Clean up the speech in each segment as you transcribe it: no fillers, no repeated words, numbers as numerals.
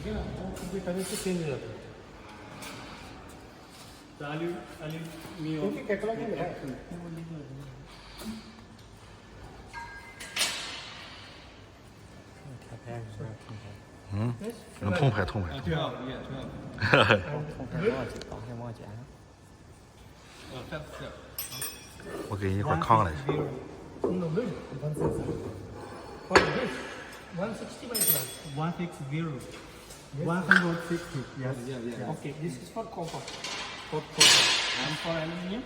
ठीक है ना, वो कंप्लीट करने से चेंज हो जाता है। क्योंकि कैटलॉग में है।能痛快痛快。挺好，也挺好。我给你一块炕来。 No, good. 160. For this, 160 by 12. 160. 160. Yes. Okay, this is for copper. For copper. And for aluminium?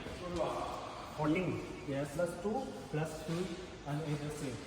14. Yes. Plus 2. Plus 2 and either same.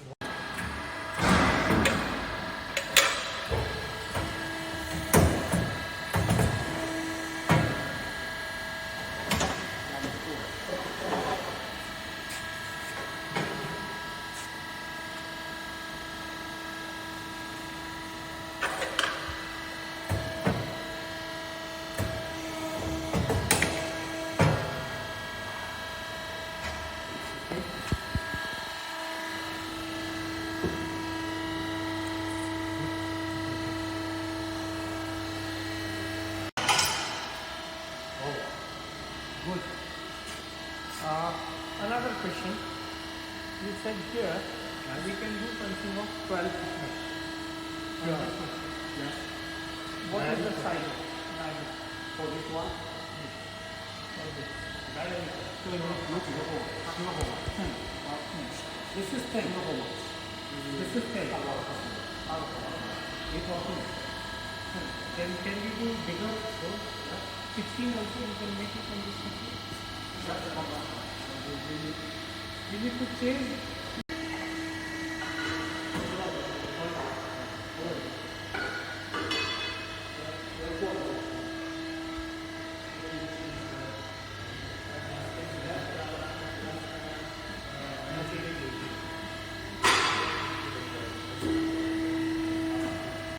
Good. Another question. You said here we can do punching of 12 thickness. Sure. Yes. What is the size? For this one? This is 10. This is 10. Can we do bigger? 16 also we can make it on this. We need to change